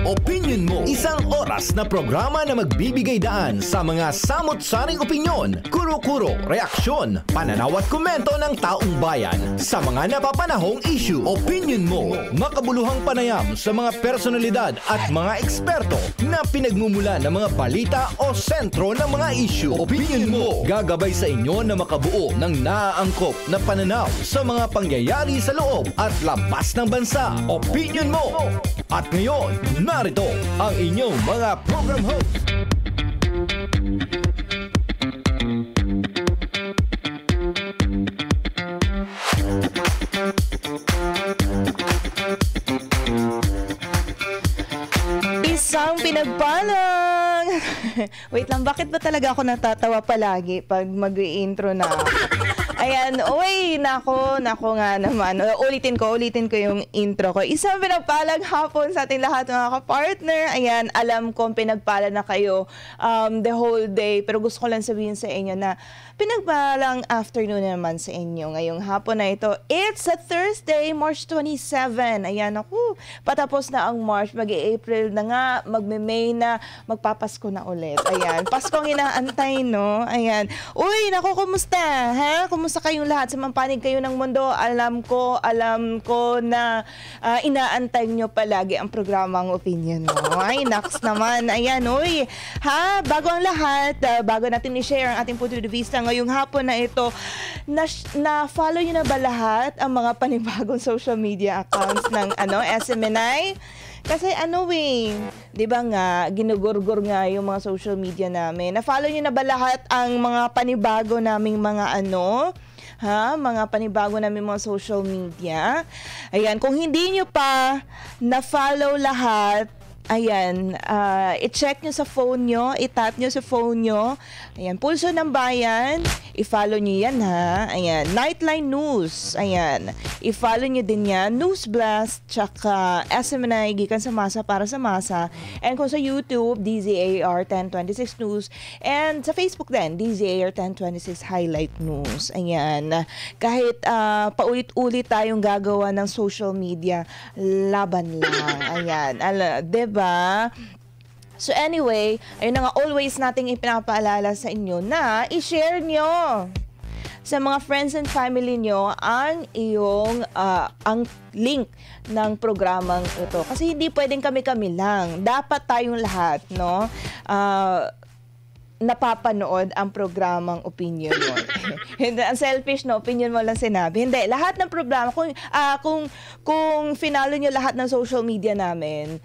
Opinion Mo. Isang oras na programa na magbibigay daan sa mga samot-saring opinyon, kuro-kuro, reaksyon, pananaw at komento ng taong bayan sa mga napapanahong issue. Opinion Mo. Makabuluhang panayam sa mga personalidad at mga eksperto na pinagmumula ng mga balita o sentro ng mga issue. Opinion Mo. Gagabay sa inyo na makabuo ng naaangkop na pananaw sa mga pangyayari sa loob at labas ng bansa. Opinion Mo. At ngayon, narito ang inyong mga program host. Isang pinagpalang! Wait lang, bakit ba talaga ako natatawa palagi pag mag-i-intro na ako? Ayan, uy, nako nga naman. Ulitin ko yung intro ko. Isang pinagpalang hapon sa ating lahat mga kapartner. Ayan, alam kong pinagpala na kayo the whole day. Pero gusto ko lang sabihin sa inyo na pinagpalang afternoon naman sa inyo ngayong hapon na ito. It's a Thursday, March 27. Ayan, ako, patapos na ang March. Mag-April na nga, magme-May na, magpapasko na ulit. Ayan, Paskong inaantay, no? Ayan. Uy, nako, kumusta? Ha? Kumusta kayong lahat? Sa mampanig kayo ng mundo, alam ko na inaantay nyo palagi ang programang Opinion Mo. Ay, naks naman. Ayan, uy. Ha? Bago ang lahat, bago natin i-share ang ating punto de vista ngayong hapon na ito, na-follow nyo na ba lahat ang mga panibagong social media accounts ng SMNI? Kasi di ba nga, ginugurgur nga yung mga social media namin. Na-follow nyo na ba lahat ang mga panibago naming mga mga panibago namin mga social media? Ayan, kung hindi nyo pa na-follow lahat, ayan, i-check nyo sa phone nyo, i-tap nyo sa phone nyo. Ayan, Pulso ng Bayan, i-follow nyo yan ha. Ayan, Nightline News, ayan, i-follow nyo din yan. News Blast, tsaka SMNI, Gikan sa Masa para sa Masa. And kung sa YouTube, DZAR 1026 News. And sa Facebook din, DZAR 1026 Highlight News. Ayan, kahit paulit-ulit tayong gagawa ng social media, laban lang. Ayan, diba? So anyway, ayun na nga, always nating ipinapaalala sa inyo na i-share nyo sa mga friends and family nyo ang iyong ang link ng programang ito. Kasi hindi pwedeng kami-kami lang. Dapat tayong lahat, no? Napapanood ang programang Opinion Mo. Hindi, ang selfish, no? Opinion Mo lang sinabi. Hindi, lahat ng programa, kung finalo nyo lahat ng social media namin,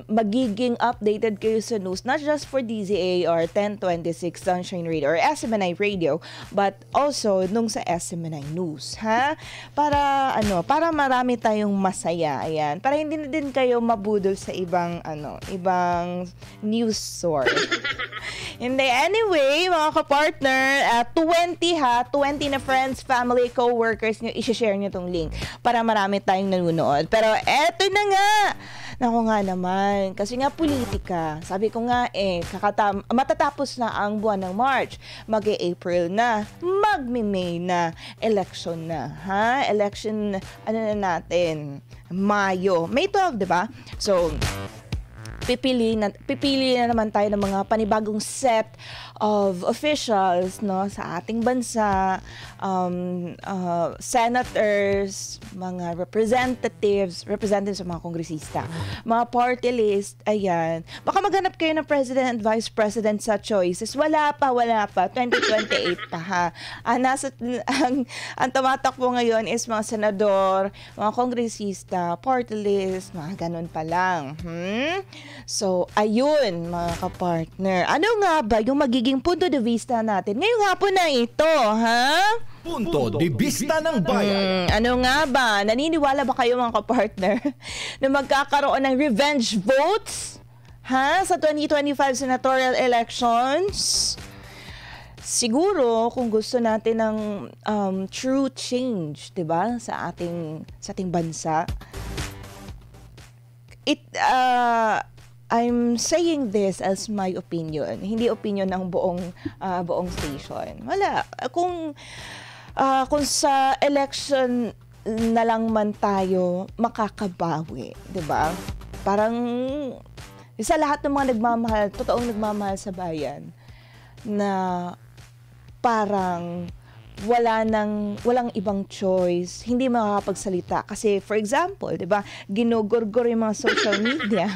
magiging updated kayo sa news, not just for DZAR 1026 Sunshine Radio or SMNI Radio, but also nung sa SMNI News, ha? Para marami tayong masaya, ayan. Para hindi na din kayo mabudol sa ibang news source. Hindi. Anyway, mga kapartner, 20 na friends, family, co-workers nyo, i-share nyo tong link para marami tayong nanonood. Pero eto na nga! Naku nga naman, kasi nga politika. Sabi ko nga matatapos na ang buwan ng March. Mag-April na, mag-May na, election na. Ha? Election, na natin? Mayo. May 12, di ba? So, pipili na naman tayo ng mga panibagong set of officials, no, sa ating bansa, senators, mga representatives sa mga kongresista, mga party list, ayan. Baka maghanap kayo ng president and vice president sa choices. Wala pa, 2028 pa ha. Ang tumatakbo ngayon is mga senador, mga kongresista, party list, mga ganun pa lang. So, ayun mga kapartner. Ano nga ba yung magiging punto de vista natin ngayong hapon na ito, ha? Punto de Vista ng Bayan. Ano nga ba? Naniniwala ba kayo mga kapartner na magkakaroon ng revenge votes, ha? Sa 2025 senatorial elections? Siguro kung gusto natin ng true change, 'di ba, sa ating bansa. I'm saying this as my opinion, hindi opinion ng buong station. Wala, kung sa election na lang man tayo makakabawi, 'di ba? parang sa lahat ng mga nagmamahal, totoong nagmamahal sa bayan, na parang walang ibang choice, hindi makakapagsalita. Kasi for example, 'di ba, ginugurgur yung mga social media.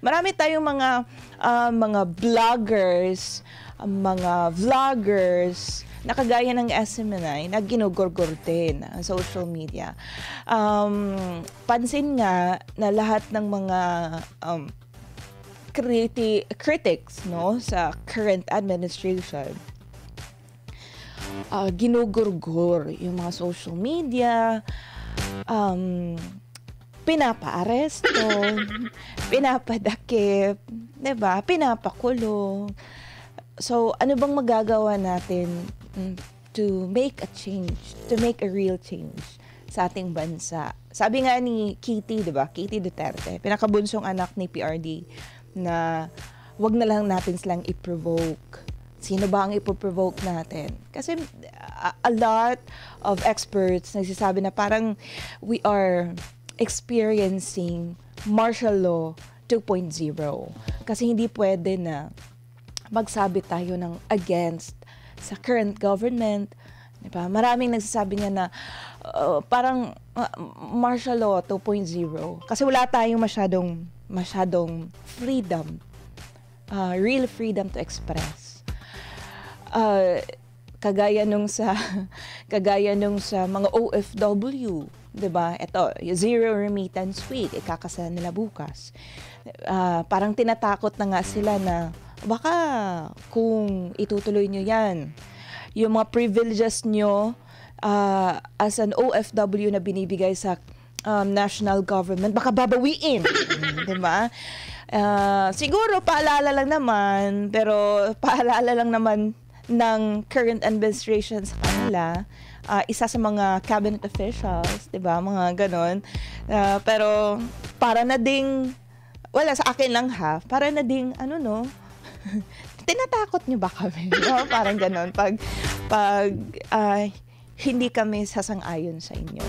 Marami tayong mga bloggers, mga vloggers na kagaya ng SMNI na ginugurgur din ang social media. Pansin nga na lahat ng mga critics, no, sa current administration, ginugurgur yung mga social media, pinapa-aresto, pinapadakip, 'di ba? Pinapakulong. So, ano bang magagawa natin to make a change, to make a real change sa ating bansa? Sabi nga ni Kitty, 'di ba? Kitty Duterte, pinakabunsong anak ni PRD, na wag na lang natin silang i-provoke. Sino ba ang ipoprovoke natin? Kasi a lot of experts nagsasabi na parang we are experiencing martial law 2.0. Kasi hindi pwede na magsabi tayo ng against sa current government. Diba? Maraming nagsasabi nga na parang martial law 2.0. Kasi wala tayong masyadong freedom, real freedom to express. Kagaya nung sa mga OFW, 'di ba? Ito, zero remittance week, ikakasal nila bukas. Parang tinatakot na nga sila na baka kung itutuloy nyo 'yan, yung mga privileges nyo as an OFW na binibigay sa national government, baka babawiin, 'di ba? Siguro paalala lang naman, pero paalala lang naman ng current administration sa kanila, isa sa mga cabinet officials, 'di ba? Mga ganon. Pero para na ding, wala, sa akin lang para na ding tinatakot niyo ba kami? No? Parang ganon pag hindi kami sasang-ayon sa inyo.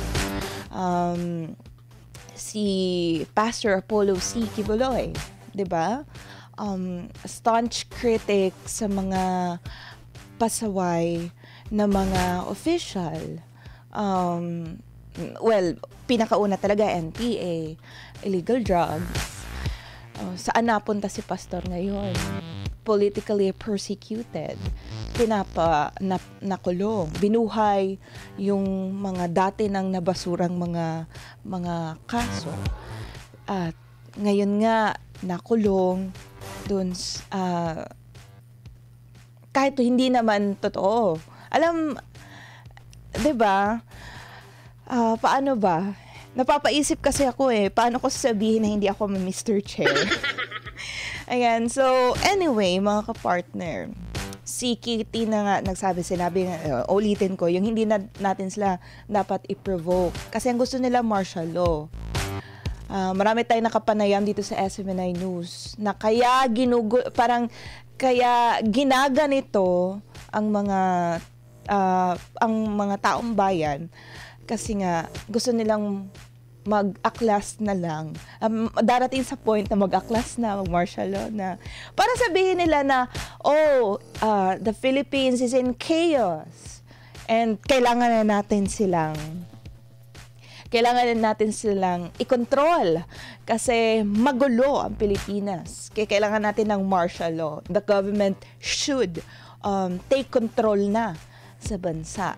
Si Pastor Apollo C. Kibuloy, 'di ba? Staunch critic sa mga pasaway na mga official. Pinakauna talaga NPA, illegal drugs. Saan napunta si pastor ngayon? Politically persecuted. Nakulong. Binuhay yung mga dati nang nabasurang mga kaso. At ngayon nga nakulong dun kahit hindi naman totoo. Alam, 'di ba? Paano ba? Napapaisip kasi ako paano ko sasabihin na hindi ako Mr. Chair? Ayan, so anyway, mga kapartner, si Kitty na nga sinabi nga, ulitin ko, yung hindi natin sila dapat i-provoke. Kasi ang gusto nila martial law. Marami tayong nakapanayam dito sa SMNI News na kaya ginaganito ang mga taong bayan kasi nga gusto nilang mag-aklas na lang. Darating sa point na mag-aklas na, mag-martial law na. Para sabihin nila na, the Philippines is in chaos and kailangan na natin silang i-control kasi magulo ang Pilipinas. Kaya kailangan natin ng martial law. The government should take control na sa bansa.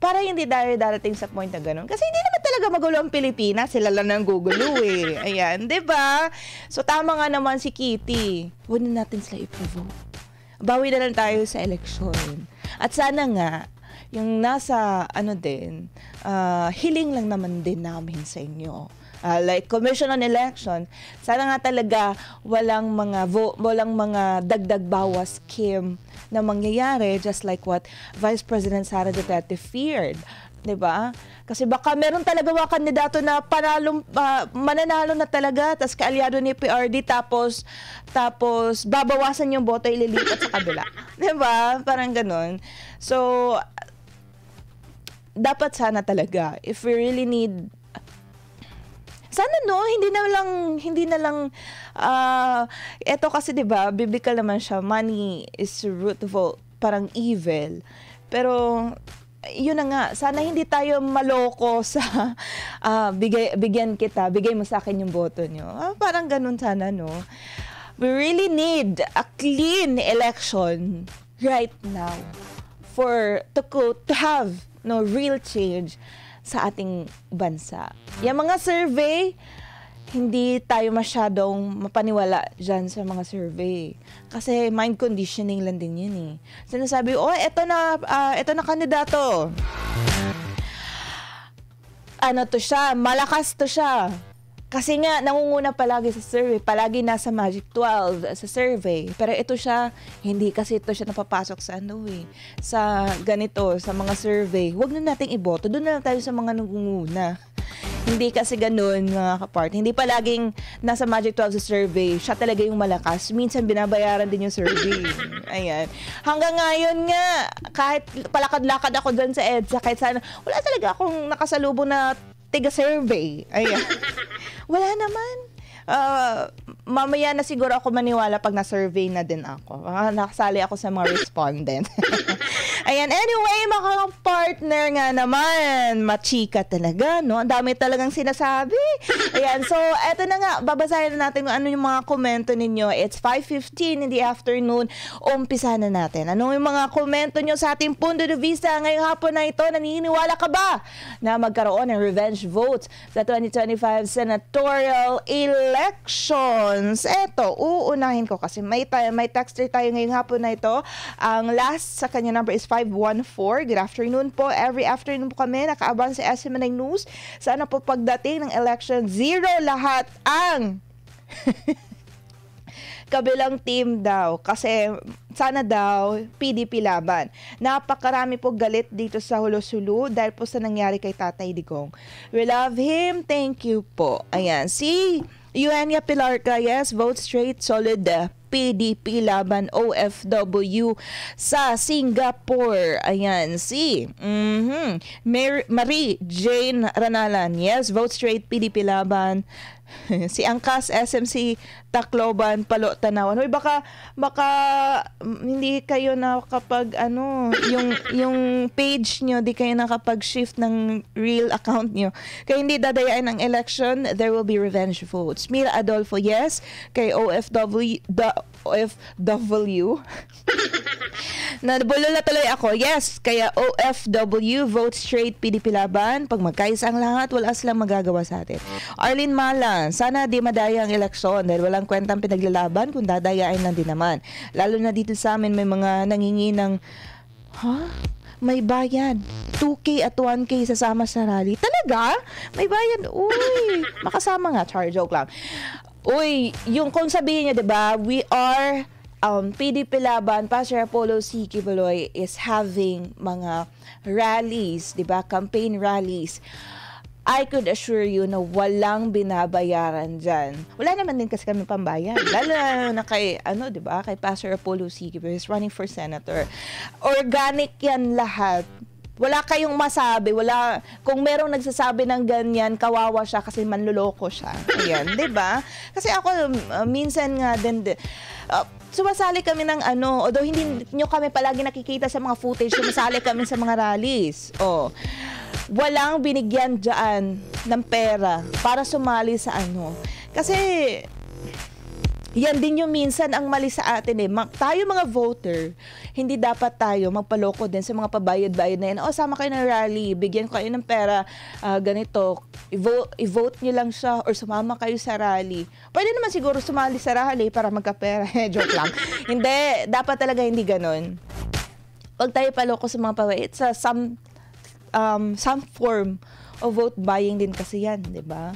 Para hindi darating sa point na ganun. Kasi hindi naman talaga magulo ang Pilipinas. Sila lang nang gugulo Ayan, 'di ba? So tama nga naman si Kitty. Huwag na natin sila i-provoke. Bawi na lang tayo sa eleksyon. At sana nga, yung nasa hiling lang naman din namin sa inyo. Like Commission on Election, sana nga talaga walang mga dagdag bawas scheme na mangyayari, just like what Vice President Sara Duterte feared. 'Di ba? Kasi baka meron talaga mga kandidato na mananalo na talaga, tas kaalyado ni PRD, tapos babawasan yung boto, ililipat sa kabila. 'Di ba? Parang ganoon. So dapat sana talaga, if we really need Sana hindi na lang eto kasi 'di ba, biblical naman siya, money is the root of all, parang evil. Pero yun na nga, sana hindi tayo maloko sa bigyan kita, bigay mo sa akin yung boto nyo. Parang ganun sana, no? We really need a clean election right now to have real change sa ating bansa. Yung mga survey, hindi tayo masyadong mapaniwala dyan sa mga survey. Kasi mind conditioning lang din yun eh. Sinasabi, eto na kandidato. Ano to siya? Malakas to siya. Kasi nga, nangunguna palagi sa survey. Palagi nasa Magic 12 sa survey. Pero ito siya, hindi kasi ito siya napapasok sa sa ganito, sa mga survey. Huwag na nating iboto. Doon na lang tayo sa mga nangunguna. Hindi kasi ganun, mga kapart. Hindi palaging nasa Magic 12 sa survey, siya talaga yung malakas. Minsan binabayaran din yung survey. Ayan. Hanggang ngayon nga, kahit palakad-lakad ako dyan sa EDSA, kahit sana, wala talaga akong nakasalubong na tiga-survey. Ayan. Wala naman. Mamaya na siguro ako maniwala pag na-survey na din ako. Nakasali ako sa mga respondent. Ayan, anyway, mga partner nga naman, machika talaga, no? Ang dami talagang sinasabi. Ayan, so, eto na nga, babasahin na natin kung ano yung mga komento ninyo. It's 5:15 in the afternoon. Umpisa na natin. Ano yung mga komento nyo sa ating punto de vista ngayong hapon na ito? Naniniwala ka ba na magkaroon ng revenge votes sa 2025 senatorial elections? Eto, uunahin ko kasi may texter tayo ngayong hapon na ito. Ang last sa kanya number is 514. Good afternoon po. Every afternoon po kami nakaabang sa SMNI News. Sana po pagdating ng election, zero lahat ang kabilang team daw. Kasi sana daw PDP laban. Napakarami po galit dito sa Hulo-Sulu dahil po sa nangyari kay Tatay Digong. We love him. Thank you po. Ayan. Si Eugenia Pilarca, yes, vote straight, solid PDP laban OFW sa Singapore. Ayan, si Marie Jane Ranalan, yes, vote straight PDP laban. Si Angkas SMC Tacloban Palo Tanawan. Hoy, baka hindi kayo na kapag yung page nyo di kayo nakapag-shift ng real account nyo. Kaya hindi dadayain ang election, there will be revenge votes. Mira Adolfo, yes, kay OFW Nabulol na tuloy ako. Yes, kaya OFW, vote straight, PDP laban. Pag magkaisa ang lahat, wala silang magagawa sa atin. Arlene Malan, sana di madaya ang eleksyon dahil walang kwentang pinaglalaban kung dadayain lang din naman. Lalo na dito sa amin may mga nangingi ng may bayad. 2K at 1K sasama sa rally. Talaga? May bayad? Uy, makasama nga. Char, joke lang. Uy, yung kung sabihin niya, diba, we are PDP laban, Pastor Apollo C. Quiboloy is having mga rallies, diba, campaign rallies. I could assure you na walang binabayaran dyan. Wala naman din kasi kami pambayan. Lalo na kay, diba, kay Pastor Apollo C. Quiboloy is running for senator. Organic yan lahat. Wala kayong masabi, kung merong nagsasabi ng ganyan, kawawa siya kasi manluloko siya. Ayan, 'di ba? Kasi ako minsan nga din sumasali kami ng although hindi nyo kami palagi nakikita sa mga footage, sumasali kami sa mga rallies. Walang binigyan diyan ng pera para sumali sa Kasi yan din yung minsan ang mali sa atin tayo mga voter, hindi dapat tayo magpaloko din sa mga pabayad-bayad na yan. Sama kayo ng rally, bigyan ko kayo ng pera, ganito, i-vote nyo lang siya or sumama kayo sa rally. Pwede naman siguro sumali sa rally para magkapera. Joke lang. Hindi, dapat talaga hindi ganon. Huwag tayo paloko sa mga pabayad. It's some form of vote buying din kasi yan, di ba?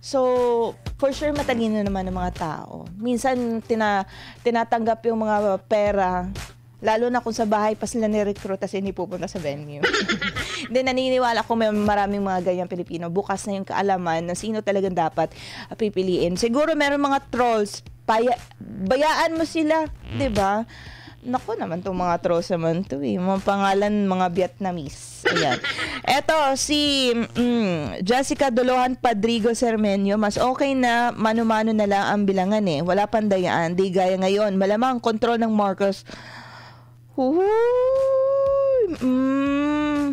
So, for sure, matalino naman ng mga tao. Minsan, tinatanggap yung mga pera, lalo na kung sa bahay pa sila ni-recruit kasi hindi pupunta sa venue. Hindi, naniniwala ko may maraming mga ganyang Pilipino. Bukas na yung kaalaman na sino talagang dapat pipiliin. Siguro meron mga trolls, bayaan mo sila, di ba? Naku naman itong mga trolls naman to eh. Mga pangalan, mga Vietnamese. Ayan. Eto, si Jessica Dolohan Padrigo Sermenyo, mas okay na mano-mano na lang ang bilangan eh. Wala pandayaan, di gaya ngayon. Malamang kontrol ng Marcos.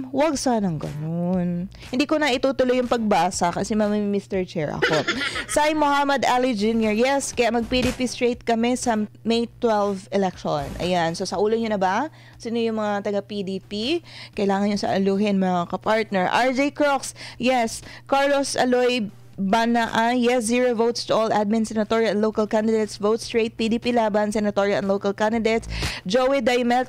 Wag sanang ganun. Hindi ko na itutuloy yung pagbasa kasi Mr. Chair ako. Sai Muhammad Ali Jr. Yes, kaya mag-PDP straight kami sa May 12 election. Ayan. So, sa ulo nyo na ba? Sino yung mga taga-PDP? Kailangan nyo sa aluhin, mga kapartner. RJ Crocs. Yes. Carlos Aloy Banaan, yes, 0 votes to all admin, senatorial and local candidates. Vote straight, PDP laban, senatorial and local candidates. Joey Daimel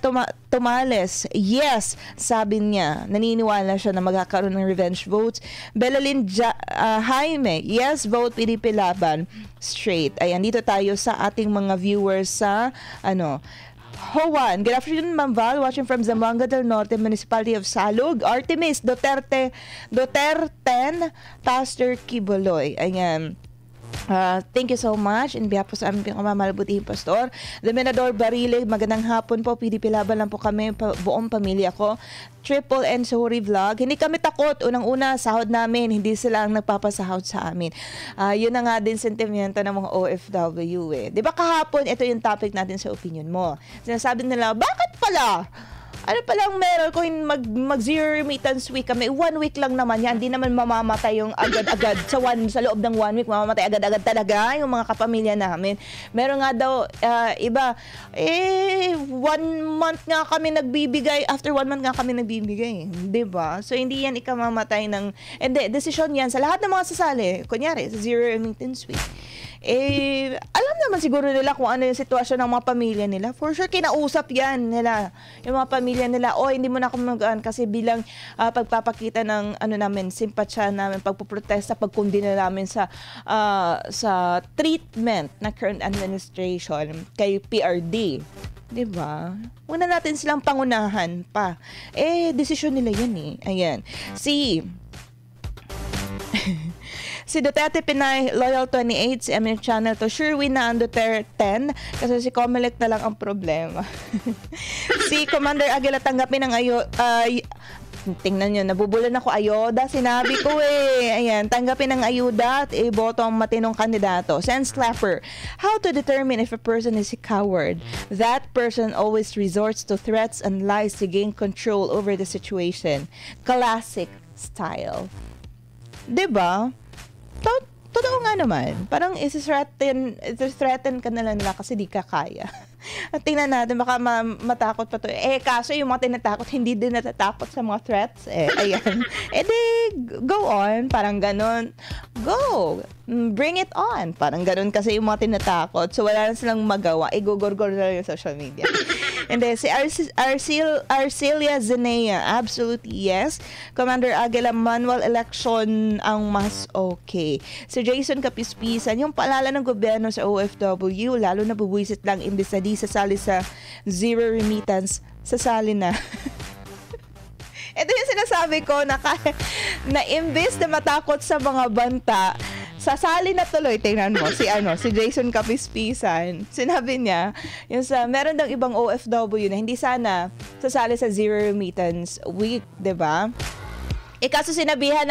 Tomales, yes, sabi niya, naniniwala siya na magkakaroon ng revenge votes. Belalyn Jaime, yes, vote PDP laban, straight. Ayan, dito tayo sa ating mga viewers sa, Hoan, good afternoon, Ma'am Val, watching from Zamboanga del Norte, Municipality of Salug. Artemis Duterte, Pastor Kiboloy. Ayan. Thank you so much. In behalf po sa aming pinakamalabutihing pastor, Dominador Barile, magandang hapon po. PDP laban lang po kami, buong pamilya ko. Triple N Suri Vlog. Hindi kami takot. Unang-una, sahod namin. Hindi sila ang nagpapasahod sa amin. Yun na nga din sentimento ng mga OFW eh. Di ba kahapon, ito yung topic natin sa opinion mo. Sinasabi nila, bakit pala? Ano palang meron kung mag-zero remittance week kami? 1 week lang naman yan. Hindi naman mamamatay yung agad-agad. Sa loob ng 1 week, mamamatay agad-agad talaga yung mga kapamilya namin. Meron nga daw, iba, 1 month nga kami nagbibigay. After 1 month nga kami nagbibigay. Diba? So, hindi yan ikamamatay ng... Hindi, desisyon yan sa lahat ng mga sasali. Kunyari, sa zero remittance week. Alam naman siguro nila kung ano yung sitwasyon ng mga pamilya nila. For sure, kinausap yan nila. Yung mga pamilya nila, hindi mo na ako mag-aan kasi bilang pagpapakita ng namin, simpatsya namin, pagpuprotesta, pagkundina namin sa treatment na current administration kay PRD. Diba? Huwag na natin silang pangunahan pa. Desisyon nila yun eh. Ayan. Si Duterte Pinay, Loyal 28, si MN Channel to, sure win na ang Duterte 10 kasi si Comelec na lang ang problema. Si Commander Aguila, tanggapin ng tingnan nyo, nabubulan ako ayoda, sinabi ko Ayan, tanggapin ng ayuda at iboto ang matinong kandidato. Sense Clapper, how to determine if a person is a coward? That person always resorts to threats and lies to gain control over the situation. Classic style. Diba? Totoo nga naman. Parang isi-threaten ka na lang nila kasi di ka kaya. At tingnan natin, baka matakot pa to. Kaso yung mga tinatakot, hindi din natatakot sa mga threats. Ayan. Go on. Parang ganon. Go. Bring it on. Parang ganon kasi yung mga tinatakot. So, wala na silang magawa. Igugurgur na yung social media. And then, si Arcelia Zenea, absolutely yes. Commander Aguila, manual election ang mas okay. Si Jason Kapispisan, yung paalala ng gobyerno sa OFW, lalo na bubuisit lang imbis na di sasali sa zero remittance, sasali na. Ito yung sinasabi ko na imbis na matakot sa mga banta, sasali na tuloy. Tingnan mo, si Jason Kapispisan, sinabi niya, meron daw ibang OFW na hindi sana sasali sa zero remittance week, diba? Kaso sinabihan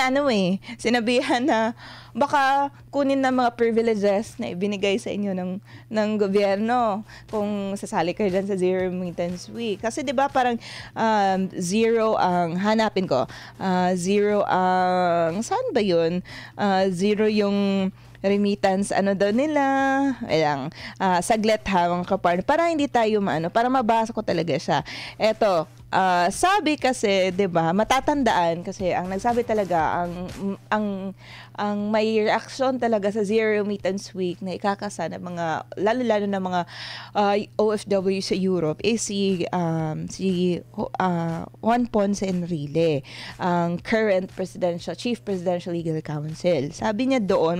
na baka kunin na mga privileges na ibinigay sa inyo ng gobyerno kung sasali kayo dyan sa zero remittance week. Kasi 'di ba parang zero ang hanapin ko. Zero ang saan ba 'yun? Zero yung remittance daw nila. Ayan, saglit ha mga kapartner. Para hindi tayo para mabasa ko talaga siya. Eto, sabi kasi, 'di ba, matatandaan kasi ang nagsabi talaga ang may reaction talaga sa zero remittance week na ikakasa ng mga lalo na mga OFW sa Europe si Juan Ponce Enrile, ang current Chief Presidential Legal Counsel. Sabi niya doon,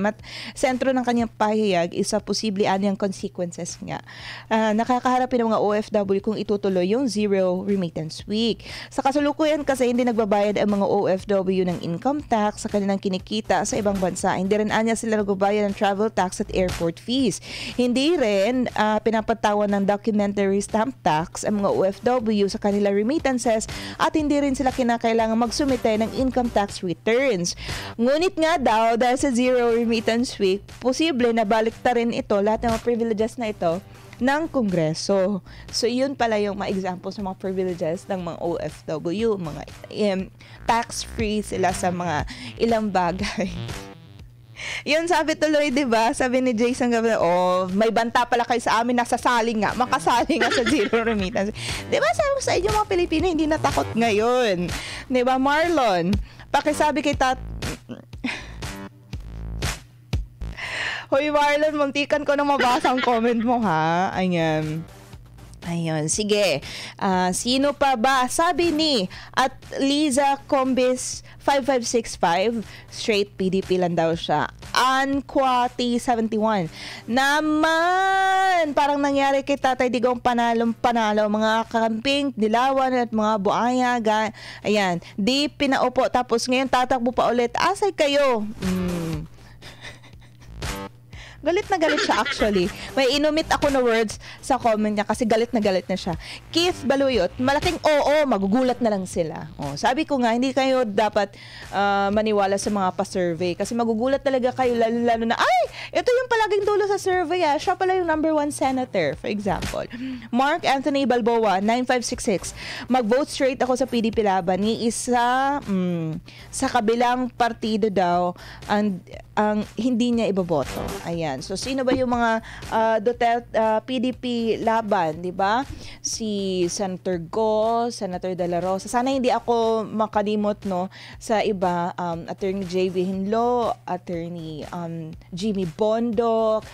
sentro ng kanyang pahayag is sa posible anyang consequences nga nakakaharapin ng mga OFW kung itutuloy yung zero remittance this week. Sa kasalukuyan kasi hindi nagbabayad ang mga OFW ng income tax sa kanilang kinikita sa ibang bansa. Hindi rin anya sila nagbabayad ng travel tax at airport fees. Hindi rin pinapatawan ng documentary stamp tax ang mga OFW sa kanilang remittances at hindi rin sila kinakailangan magsumite ng income tax returns. Ngunit nga daw, dahil sa zero remittance week, posible na baliktarin ito, lahat ng mga privileges na ito, ng Kongreso. So, yun pala yung mga examples ng mga privileges ng mga OFW, mga tax-free sila sa mga ilang bagay. Yun, sabi tuloy, di ba? Sabi ni Jason Gabriel, may banta pala kayo sa amin, nakasali nga sa zero remittance. Di ba, sabi ko sa inyo mga Pilipino, hindi natakot ngayon. Di ba, Marlon? Pakisabi kay Hoy Marlon, muntikan ko na mabasa ang comment mo, ha? Ayan. Ayun, sige. Sino pa ba? Sabi ni at Liza Combis 5565, straight PDP lang daw siya. Anquati 71. Naman, parang nangyari kay Tatay Digong panalo, mga camping, dilawan at mga buaya. Ayan, di pinaupo tapos ngayon tatakbo pa ulit. Asay kayo? Galit na galit siya actually. May inumit ako na words sa comment niya kasi galit na siya. Keith Baluyot, malaking magugulat na lang sila. Sabi ko nga, hindi kayo dapat maniwala sa mga pa-survey kasi magugulat talaga kayo lalo na, ay, ito yung palaging dulo sa survey. Siya pala yung number 1 senator, for example. Mark Anthony Balboa, 9566. Mag-vote straight ako sa PDP laban. Ni isa sa kabilang partido daw ang hindi niya iboboto. Ayan. So, sino ba yung mga Duterte, PDP laban, di ba? Si Senator Go, Senator De La Rosa. Sana hindi ako makalimot, no, sa iba. Attorney J.V. Hinlo, Attorney Jimmy Bondoc,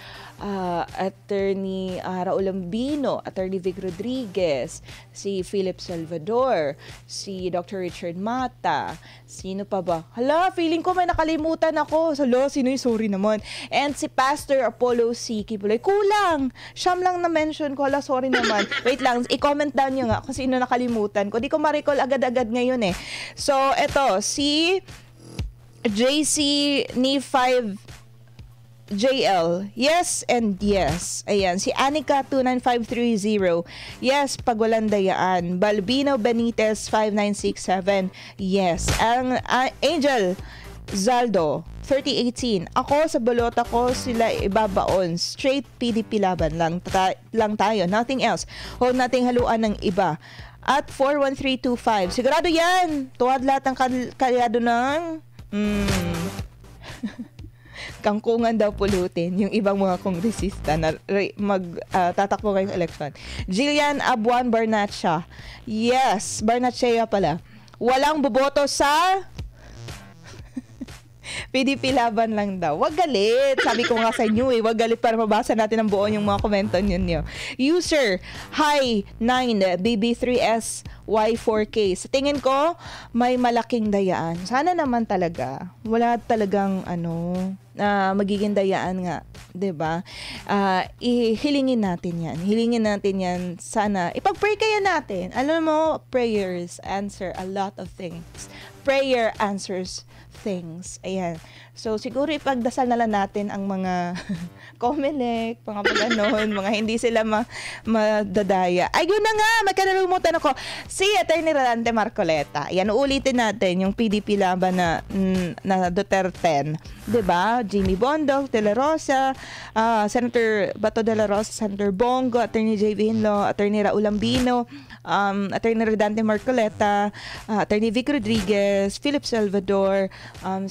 Attorney Raul Ambino, Attorney Vic Rodriguez, si Philip Salvador, si Dr. Richard Mata, sino pa ba? Hala, feeling ko may nakalimutan ako. Sino yung sorry naman. And si Pastor Apollo C. Kibuloy. Kulang. Siyam lang na-mention ko. Hala, sorry naman. Wait lang, i-comment down nyo nga kung sino nakalimutan ko. Di ko ma-recall agad-agad ngayon eh. So, eto, si JC ni 5 JL, yes and yes. Ayan, si Anika 29530, yes, pag walang dayaan. Balbino Benitez 5967, yes. Ang Angel Zaldo 3018, ako sa balota ko sila ibabaon. Straight PDP laban lang tayo, nothing else. Huwag nating haluan ng iba. At 41325, sigurado yan. Tuwad lahat ng kalyado ng kangkungan daw pulutin yung ibang mga kongresista na tatakbo ngayong election. Jillian Abuan Barnacha. Yes, Barnachea pala. Walang boboto sa PDP laban lang daw. Wag galit. Sabi ko nga sa inyo wag galit para mabasa natin ang buo yung mga komento ninyo. User, hi 9 BB3S Y4K. Sa tingin ko, may malaking dayaan. Sana naman talaga. Wala talagang magiging dayaan nga, 'di ba? Ihilingin natin 'yan. Hilingin natin 'yan. Sana ipag-pray kaya natin. Alam mo, prayers answer a lot of things. Prayer answers things. Ayan. So, siguro ipagdasal na lang natin ang mga Comelec, mga pag-anon, mga hindi sila madadaya. Ay, yun na nga, magkanalumutan ako. Si Attorney Rolante Marcoleta. Ayan, uulitin natin yung PDP laban na Duterte. Diba? Jimmy Bondoc, De La Rosa, Senator Bato De La Rosa, Senator Bongo, Attorney J.V. Hinlo, Attorney Raul Ambino, Attorney Rolante Marcoleta, Attorney Vic Rodriguez, Philip Salvador,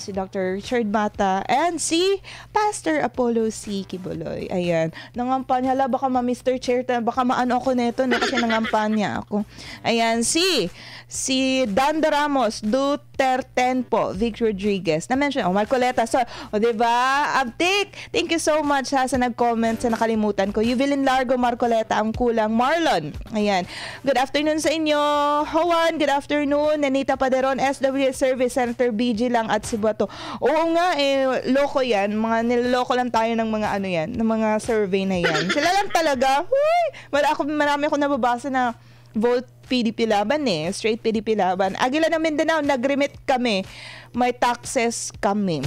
si Dr. Richard Mata, and si Pastor Apollo C. Kibuloy. Ayan. Nangampanya. Hala, baka ma-Mr. Chair, baka maano ako neto kasi nangampanya ako. Ayan. Si Danda Ramos, Duterte po, Vic Rodriguez. Na-mention, Marcoleta. So, diba? Abtik, thank you so much sa nag-comment sa nakalimutan ko. Yuvelin Largo, Marcoleta, ang kulang. Marlon. Ayan. Good afternoon sa inyo. Howan, good afternoon. Nanita Paderon, SWS Service, Senator BG lang at si Bato. Oo nga, loko yan. Mga niloloko lang tayo ng mga ng mga survey na yan. Sila lang talaga. Huy! Marami akong nababasa na vote PDP Laban straight PDP Laban. Agila ng Mindanao, nag-remit kami. May taxes kami.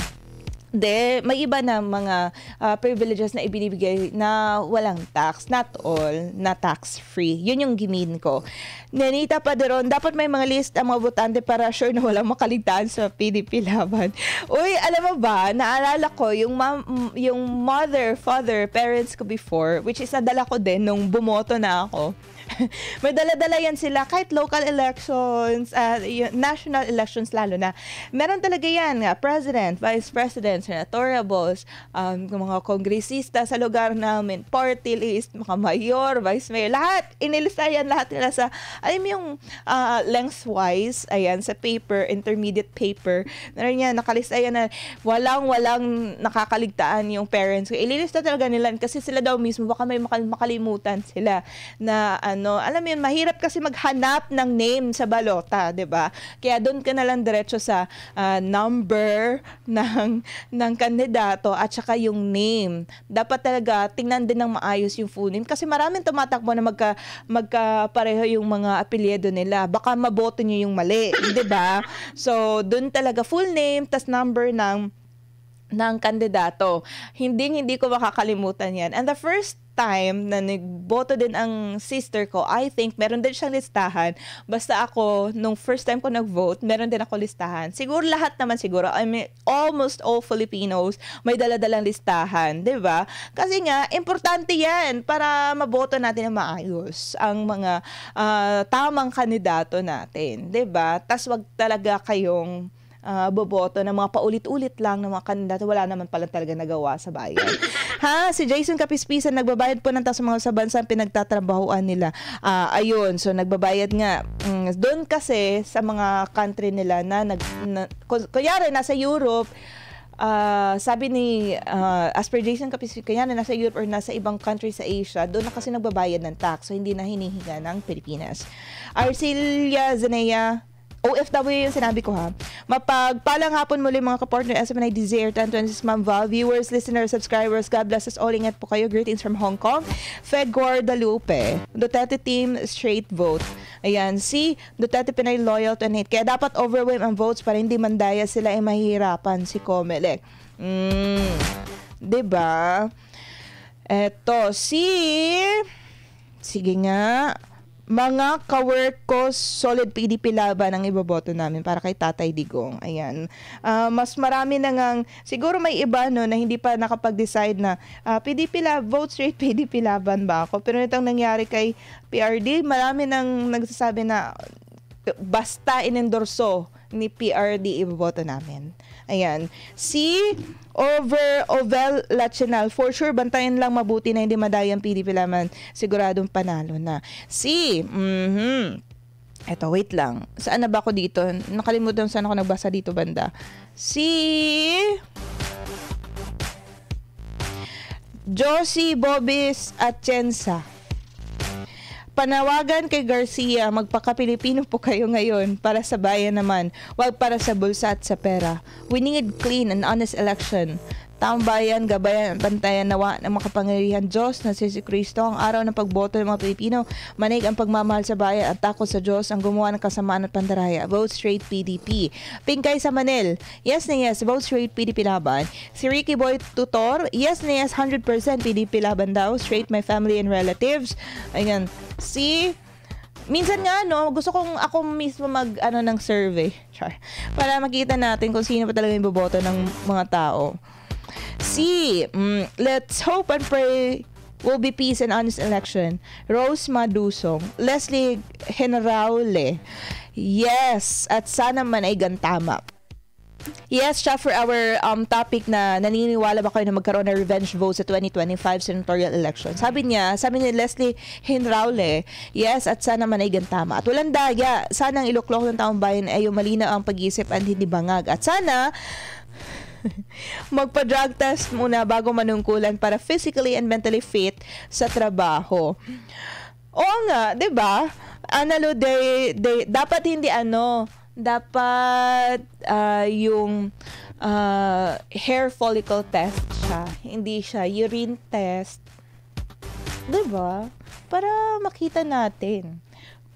May iba na mga privileges na ibinibigay na walang tax. Not all, na tax-free. Yun yung gimin ko. Nanita Padron, dapat may mga list ang mga botante para sure na walang makaligtaan sa PDP Laban. Uy, alam mo ba, naalala ko yung mother, father, parents ko before, which is nadala ko din nung bumoto na ako. May dala-dala yan sila kahit local elections, national elections lalo na. Meron talaga yan, president, vice president, senatoriables, mga kongresista sa lugar namin, party list, mga mayor, vice mayor, lahat, inilista yan lahat nila sa, alam mo yung lengthwise, ayan, sa paper, intermediate paper, meron yan, nakalista yan na walang nakakaligtaan yung parents. Ililista talaga nila kasi sila daw mismo, baka may makalimutan sila na alam mo yun, mahirap kasi maghanap ng name sa balota, 'di ba? Kaya doon ka na lang diretso sa number ng kandidato at saka yung name. Dapat talaga tingnan din ng maayos yung full name kasi maraming tumatakbo na magkapareho yung mga apelyido nila. Baka maboto niyo yung mali, 'di ba? So, doon talaga full name tas number ng kandidato. Hindi ko makakalimutan yan. And the first time na nagboto din ang sister ko, I think meron din siyang listahan. Basta ako, nung first time ko nag-vote, meron din ako listahan. Siguro lahat naman siguro, I mean, almost all Filipinos may dala-dalang listahan, di ba? Kasi nga, importante yan para maboto natin na maayos ang mga tamang kandidato natin, di ba? Tas wag talaga kayong boboto ng mga paulit-ulit lang ng mga kandidato, wala naman pala talaga nagawa sa bayan. Si Jason Kapispisan, nagbabayad po ng tax sa bansang pinagtatrabahuan nila. Ayun, so nagbabayad nga. Doon kasi sa mga country nila kunyari nasa Europe, sabi ni as per Jason Kapispisan, kaya nasa Europe or nasa ibang country sa Asia, doon na kasi nagbabayad ng tax, so hindi na hinihinga ng Pilipinas. Arcelia Zenea, OFW yung sinabi ko ha. Mapagpalang hapon muli mga kapartner SMNI Desire 1026 Ma'am Val. Viewers, listeners, subscribers, God bless us all. Ingat po kayo. Greetings from Hong Kong. Fed Guadalupe. Duterte team, straight vote. Ayan, si Duterte Pinay loyal to and hate. Kaya dapat overwhelm ang votes para hindi mandaya sila ay mahihirapan si Comelec. Diba? Eto, sige nga. Mga ka-work ko, solid PDP Laban ang iboboto namin para kay Tatay Digong. Ayan. Mas marami na ngang, siguro may iba na hindi pa nakapag-decide na PDP Laban, vote straight PDP Laban ba ako? Pero itong nangyari kay PRD, marami nang nagsasabi na basta inendorso ni PRD iboboto namin. Ayan. Ovel Lachenal, for sure, bantayan lang mabuti na hindi madayang PDP Laban. Siguradong panalo na. Eto, wait lang. Saan na ba ako dito? Nakalimutan saan ako nagbasa dito banda. Josie Bobis Atienza. Panawagan kay Garcia, magpaka-Pilipino po kayo ngayon para sa bayan naman, wag para sa bulsa at sa pera. We need clean and honest election. Taong bayan, gabayan at bantayan nawa ng makapangyarihan Diyos na si Kristo. Ang araw ng pagboto ng mga Pilipino, manig ang pagmamahal sa bayan at takot sa Diyos ang gumawa ng kasamaan at pandaraya. Vote straight PDP. Pinkay sa Manil, yes na yes, vote straight PDP Laban. Si Ricky Boy Tutor, yes na yes, 100% PDP Laban daw. Straight my family and relatives. Ayan. Minsan nga, gusto kong ako mismo ng survey. Para makita natin kung sino pa talaga yung boboto ng mga tao. Let's hope and pray will be peace and honest election. Rose Madusong, Leslie Henraule, yes, at sana man ay gantama. Yes, siya for our topic na naniniwala ba kayo na magkaroon ng revenge vote sa 2025 senatorial election. Sabi ni Leslie Henraule, yes, at sana man ay gantama. At walang daya, sana ang iluklok ng taong bayan ay malinaw ang pag-iisip at hindi bangag. At sana magpa-drug test muna bago manungkulan para physically and mentally fit sa trabaho. Oo nga, 'di ba? Dapat hindi dapat yung hair follicle test siya, hindi siya urine test. 'Di ba? Para makita natin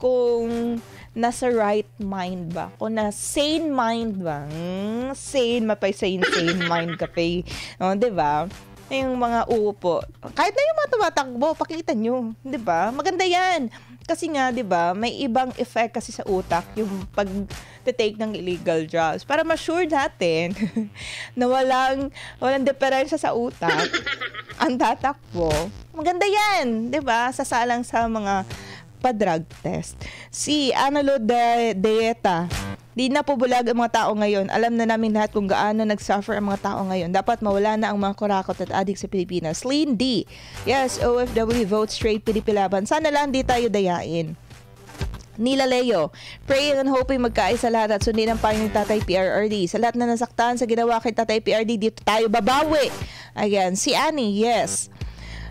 kung nasa right mind ba, kung na sane mind ba, sane, sane mind ka pa, diba? Yung mga upo, kahit na yung mga tumatakbo, pakita nyo, diba? Maganda yan. Kasi nga, diba, may ibang effect kasi sa utak yung pag-take ng illegal drugs. Para ma-sure natin na walang diferensya sa utak ang tatakbo. Maganda yan, diba? Sasalang sa mga pa-drug test. Si Analo Dieta, di na po bulag ang mga tao ngayon. Alam na namin lahat kung gaano nag-suffer ang mga tao ngayon. Dapat mawala na ang mga kurakot at adik sa Pilipinas. Lean D, yes, OFW vote straight PDP laban. Sana lang di tayo dayain. Nila Leo, praying and hoping magkaisa lahat at sundin ang payo ni Tatay PRRD. Sa lahat na nasaktan sa ginawa kay Tatay PRD, dito tayo babawi. Ayan, si Annie, yes.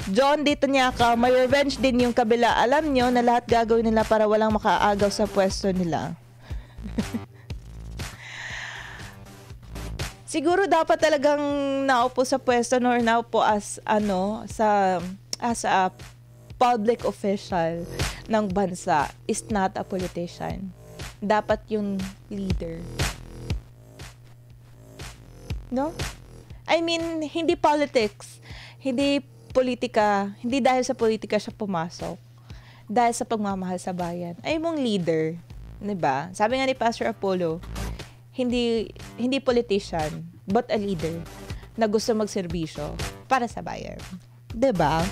John, dito niya ka, may revenge din yung kabila. Alam nyo na lahat gagawin nila para walang makaagaw sa pwesto nila. Siguro dapat talagang naupo sa pwesto or naupo as a public official ng bansa is not a politician. Dapat yung leader. No? I mean, hindi politics, hindi politika, hindi dahil sa politika siya pumasok. Dahil sa pagmamahal sa bayan. Ay mong leader, 'di ba? Sabi nga ni Pastor Apollo, hindi politician, but a leader na gusto magserbisyo para sa bayan. 'Di ba?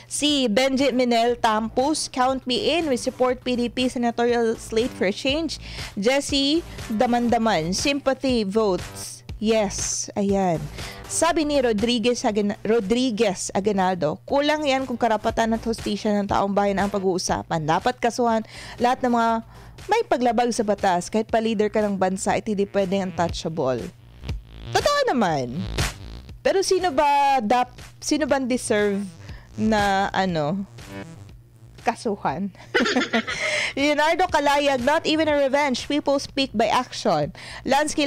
Si Benji Minel Tampus, count me in. We support PDP senatorial slate for change. Jesse Damandaman, sympathy votes. Yes, ayan. Sabi ni Rodriguez Aguinaldo, kulang yan kung karapatan at hustisya ng taong bayan ang pag-uusapan. Dapat kasuhan lahat ng mga may paglabag sa batas. Kahit pa leader ka ng bansa, hindi pwedeng untouchable. Totoo naman. Pero sino ba deserve na kasuhan? Leonardo Kalayag, not even a revenge. People speak by action. Lansky,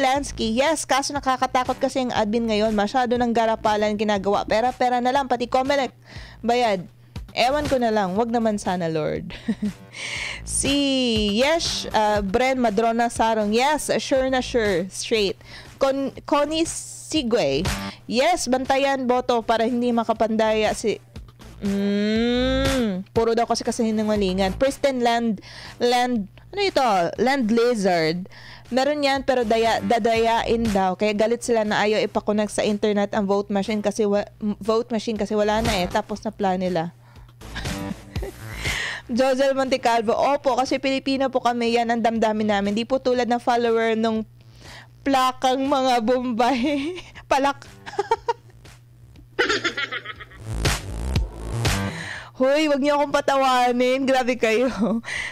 yes, kaso nakakatakot kasi ang admin ngayon. Masyado ng garapalan ginagawa. Pera na lang, pati Comelec bayad. Ewan ko na lang, wag naman sana, Lord. Si Yesh Bren Madrona Sarong, yes, sure na sure, straight. Connie Sigway, yes, bantayan boto para hindi makapandaya si puro daw kasi hinangalingan. Pristine land land lizard. Meron yan pero dadayain daw. Kaya galit sila na ayaw ipakonect sa internet ang vote machine kasi wala na tapos na plan nila. Josel Montecalvo, opo, kasi Pilipino po kami, yan ang damdamin namin. Di po tulad ng follower nung plakang mga Bombay. Palak. Hoy, wag niyo akong patawanin. Grabe kayo.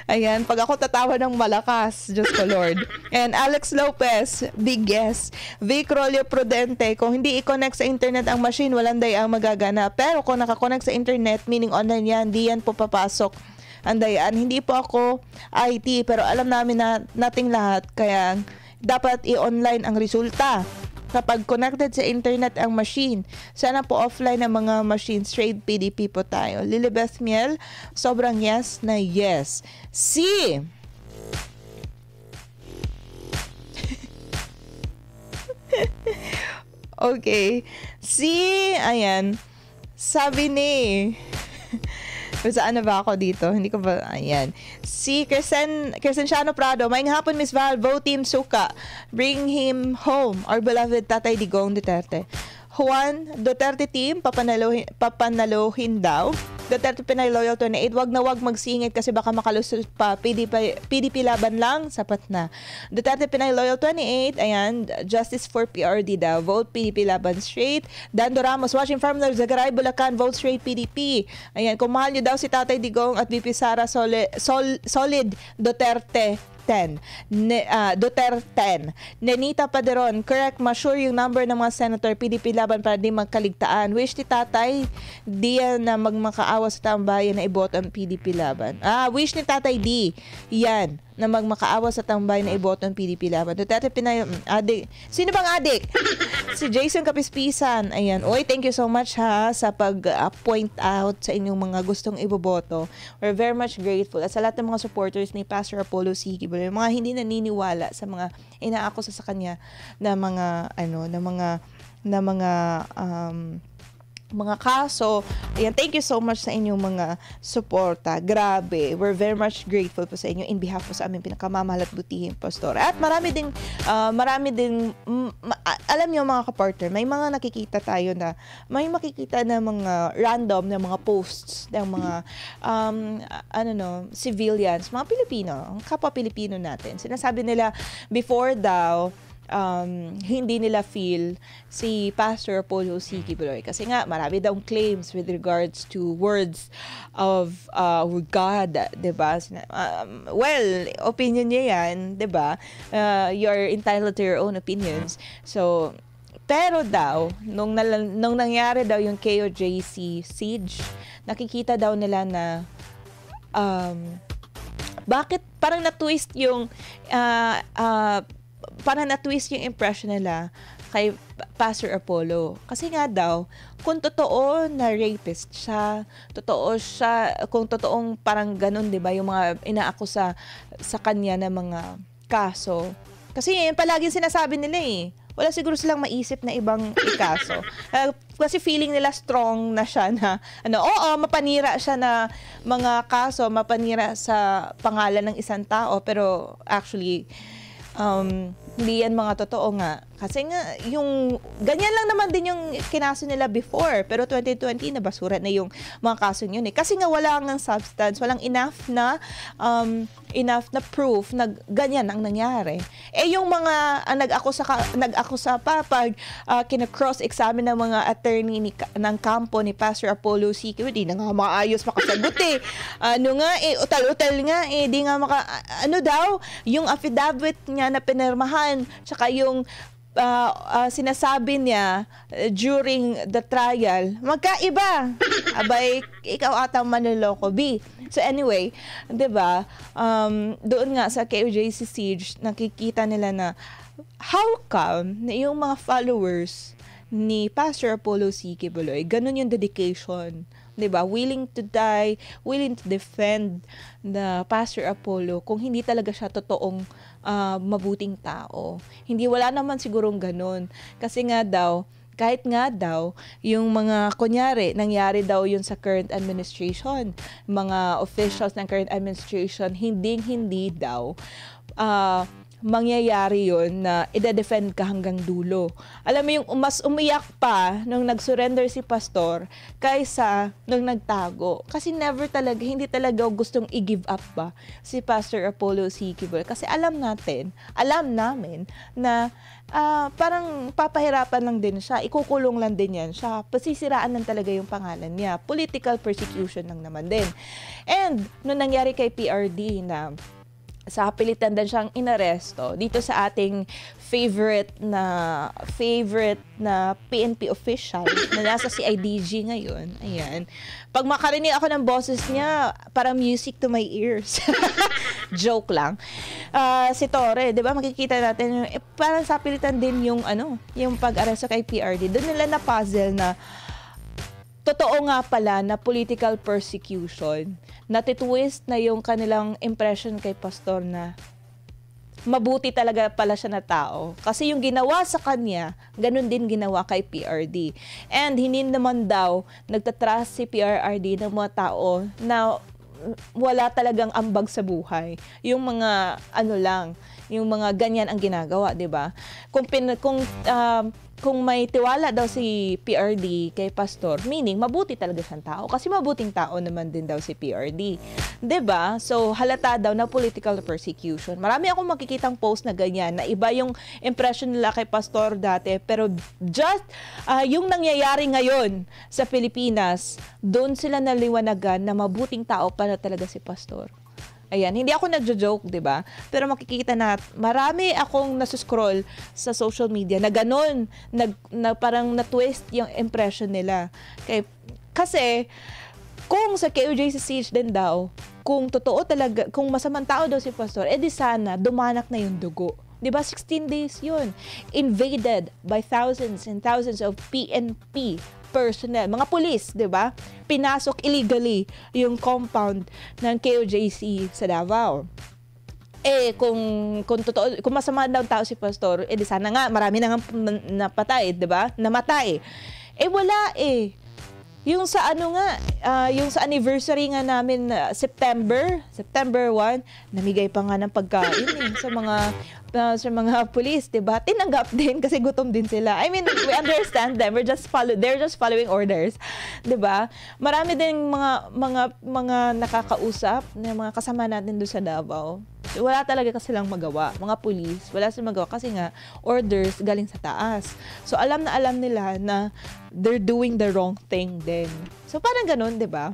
Ayan, pag ako tatawa ng malakas, Diyos ko Lord. And Alex Lopez, big yes. Vic Rolio Prudente, kung hindi i-connect sa internet ang machine, walang dayang magagana. Pero kung nakakonect sa internet, meaning online yan, di yan po papasok ang dayaan. Hindi po ako IT, pero alam namin na nating lahat, kaya dapat i-online ang resulta. Kapag connected sa internet ang machine, sana po offline ang mga machine. Straight PDP po tayo. Lilibeth Miel, sobrang yes na yes. Okay. Ayan. Sabi ni saan na ba ako dito? Hindi ko ba, ayan. Si Crescenciano Prado, maayong hapon Miss Val, vote Team Suka. Bring him home, our beloved Tatay Digong Duterte. Juan Duterte team, papanalohin daw. Duterte Pinay Loyal 28, wag na wag magsingit kasi baka makalusot pa. PDP laban lang, sapat na. Duterte Pinay Loyal 28, ayan, justice for PRD daw. Vote PDP laban straight. Dando Ramos, watching from Zagaray, Bulacan, vote straight PDP. Ayan, kung mahal nyo daw si Tatay Digong at VP Sara, solid Duterte 10. Duterte 10. Nenita Paderon, correct, ma-sure yung number ng mga senator PDP laban para di magkaligtaan. Wish ni Tatay di na magmakaawa sa taong bayan na iboto ang PDP laban. Wish ni Tatay D. Yan. na magmakaawa sa tambay na iboto ng PDP laban. Duterte Pinay, adik. Sino bang adik? Si Jason Kapispisan. Ayan. Oy, thank you so much ha sa pag-point out sa inyong mga gustong iboboto. We're very much grateful. At sa lahat ng mga supporters ni Pastor Apollo C. Kibuloy, yung mga hindi naniniwala sa mga inaakusa sa kanya na mga kaso. Ayan, thank you so much sa inyong mga suporta. Grabe. We're very much grateful po sa inyo in behalf po sa aming pinakamamahal at butihing pastor. At marami din, alam niyo mga kapartner, may mga nakikita tayo na, may makikita na mga random na mga posts ng mga, civilians, mga Pilipino, kapwa Pilipino natin. Sinasabi nila, before daw, hindi nila feel si Pastor Apollo C. Kibuloy kasi nga marami daw claims with regards to words of God, 'di ba? Well, opinion niya 'yan, 'di ba? You're entitled to your own opinions. So, pero daw nung nangyari daw yung KOJC siege, nakikita daw nila na bakit parang na-twist yung yung impression nila kay Pastor Apollo. Kasi nga daw, kung totoo na rapist siya, kung totoong parang ganun, di ba, yung mga inaakusa sa kanya na mga kaso. Kasi yun palaging sinasabi nila eh. Wala siguro silang maisip na ibang ikaso. Kasi feeling nila strong na siya na, mapanira siya na mga kaso, mapanira sa pangalan ng isang tao, pero actually, hindi yan mga totoo nga. Kasi nga, yung ganyan lang naman din yung kinaso nila before. Pero 2020, nabasura na yung mga kaso yun eh. Kasi nga wala ngang substance, walang enough na proof na ganyan ang nangyari. Eh yung mga nag-akusa pa pag kina-cross-examine ng mga attorney ng kampo ni Pastor Apollo C. Hindi na nga maayos makasagot eh. Utal-utal nga eh. Di nga yung affidavit niya na pinirmahan, tsaka yung sinasabi niya during the trial, magkaiba. Abay, ikaw atang manloloko, B. So anyway, 'di ba? Doon nga sa KOJC siege, nakikita nila na how come na yung mga followers ni Pastor Apollo C. Kibuloy, ganun yung dedication. 'Di ba? Willing to die, willing to defend the Pastor Apollo kung hindi talaga siya totoong mabuting tao. Wala naman sigurong ganun. Kasi nga daw, kahit nga daw, yung mga, kunyari, nangyari daw yun sa current administration, mga officials ng current administration, hindi daw, mangyayari yun na ida-defend ka hanggang dulo. Alam mo yung mas umiyak pa nung nag-surrender si Pastor kaysa nung nagtago. Kasi hindi talaga gustong i-give up ba si Pastor Apollo C. Kibuloy. Kasi alam namin na parang papahirapan lang din siya, ikukulong lang din yan siya, pasisiraan lang talaga yung pangalan niya. Political persecution lang naman din. And nung nangyari kay PRD na sa pilitan din siyang inaresto dito sa ating favorite na PNP official na nasa CIDG ngayon. Ayan. Pag makarinig ako ng boses niya, parang music to my ears. Joke lang. Si Torre, 'di ba? Makikita natin parang sa pilitan din yung yung pag-aresto kay PRD. Doon nila na puzzle na totoo nga pala na political persecution. Natitwist na yung kanilang impression kay Pastor na mabuti talaga pala siya na tao. Kasi yung ginawa sa kanya, ganun din ginawa kay PRD. And hindi naman daw nagtatrust si PRRD ng mga tao na wala talagang ambag sa buhay. Yung mga yung mga ganyan ang ginagawa, 'di ba? Kung may tiwala daw si PRD kay Pastor, meaning mabuti talaga siyang tao kasi mabuting tao naman din daw si PRD. 'Di ba? So halata daw na political persecution. Marami akong makikitang post na ganyan na iba yung impression nila kay Pastor dati, pero just yung nangyayari ngayon sa Pilipinas, doon sila naliwanagan na mabuting tao pala talaga si Pastor. Ayan, hindi ako nagjo-joke, 'di ba? Pero makikita na marami akong nasuscroll sa social media na ganun, na parang na-twist yung impression nila. Kasi kung sa KOJC siege din daw, kung totoo talaga, kung masamang tao daw si Pastor, edi sana dumanak na yung dugo. 'Di ba? 16 days 'yun. Invaded by thousands and thousands of PNP personnel, mga pulis, 'di ba? Pinasok illegally yung compound ng KOJC sa Davao. Kung totoo, kung masama daw tao si Pastor, di sana nga marami na nga napatay, 'di ba? Namatay. Wala Yung sa yung sa anniversary nga namin September 1, namigay pa nga ng pagkain sa mga pulis, 'di ba? Tinanggap din kasi gutom din sila. I mean, we understand them. They're just following orders, 'di ba? Marami din mga nakakausap na mga kasama natin doon sa Davao. Wala talaga kasi silang magawa. Mga pulis, wala silang magawa kasi nga orders galing sa taas. So alam na alam nila na they're doing the wrong thing din. So parang ganun, 'di ba?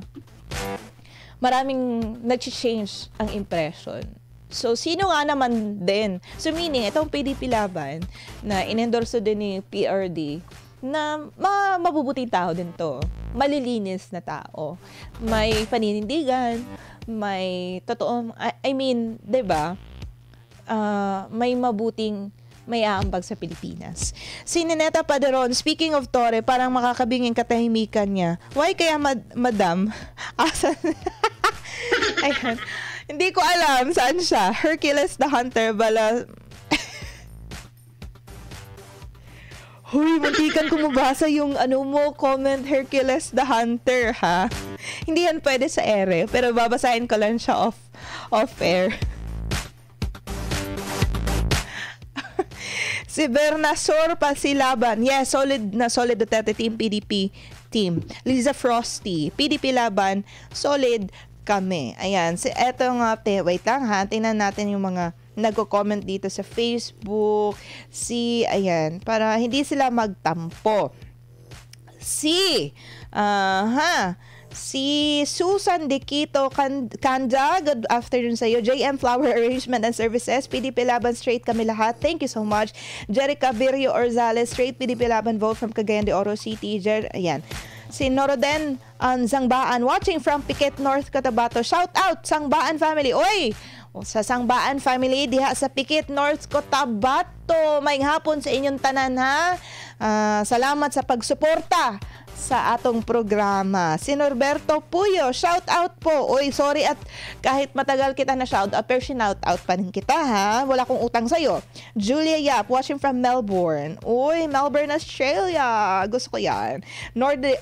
Maraming nag-change ang impression. So sino nga naman din? So meaning itong PDP Laban na inendorso din ni PRD na mabubuting tao din to. Malilinis na tao. May paninindigan, may totoo, I mean, 'di ba? May mabuting may aambag sa Pilipinas. Si Nineta Paderon, speaking of Torre, parang makakabinging katahimikan niya. Why kaya madam? Asan? Ayan. Hindi ko alam saan siya. Hercules the Hunter, bala. Hoy, muntikan ko mabasa yung comment, Hercules the Hunter, ha? Hindi yan pwede sa ere, pero babasahin ko lang siya off air. Si Bernasor Pasilaban. Yes, solid Duterte team, PDP team. Liza Frosty, PDP Laban, solid kami. Ayan, eto nga, wait lang ha, tingnan natin yung mga nagko-comment dito sa Facebook. Ayan, para hindi sila magtampo. Si Susan Dequito Kanda, good afternoon sa iyo. JM Flower Arrangement and Services, PDP Laban, straight kami lahat. Thank you so much. Jerica Birrio Orzales, straight PDP Laban, vote from Cagayan de Oro City. Ayan. Si Noroden Zangbaan, watching from Piquet North Cotabato. Shout out Zangbaan family. Oy! Sa Zangbaan family diha sa Piquet North Cotabato. Maayong hapon sa inyong tanan, ha. Salamat sa pagsuporta sa atong programa. Si Norberto Puyo, shout out po. Oy, sorry at kahit matagal kita na shout out, pero shout out pa rin kita, ha. Wala kong utang sa'yo. Julia Yap, watching from Melbourne. Uy, Melbourne, Australia. Gusto ko yan.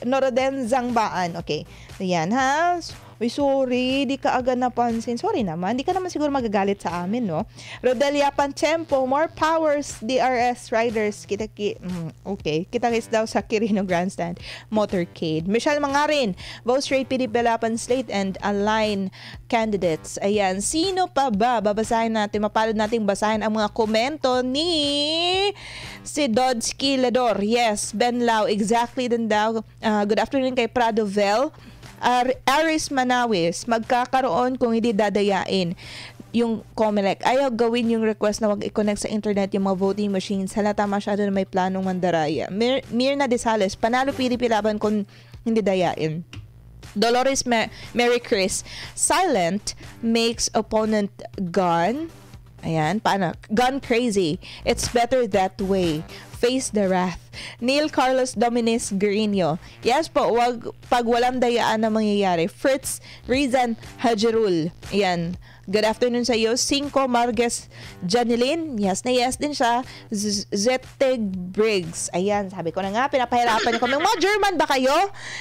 Noroden Zangbaan. Okay. Ayan, ha. Uy, sorry, di ka agad napansin. Sorry naman, di ka naman siguro magagalit sa amin, no? Rodelia Pantempo, more powers, DRS riders. Okay, kita-kits daw sa Quirino Grandstand Motorcade. Michelle Mangarin, vote straight PDP Laban slate and align candidates. Ayan, sino pa ba? Babasahin natin, mapalad natin basahin ang mga komento ni si Dodsky Lador. Yes, Ben Lau, exactly din daw. Good afternoon kay Prado Vel. Aris Manawis, magkakaroon kung hindi dadayain yung COMELEC. Ayaw gawin yung request na wag i-connect sa internet yung mga voting machines. Halata masyado na may planong mandaraya. Mirna Desales, panalo PDP Laban kung hindi dayain. Dolores Mary Chris, silent makes opponent gone. Ayan, paano? Gone crazy. It's better that way. Face the wrath. Neil Carlos Dominis Guerino. Yes po, pag walang dayaan na mangyayari. Fritz Rizan Hajerul. Ayan. Good afternoon sa iyo. Cinco Marquez Janilin. Yes na yes din siya. Zeteg Briggs. Ayan, sabi ko na nga, pinapahirapan niyo kami. Mga German ba kayo?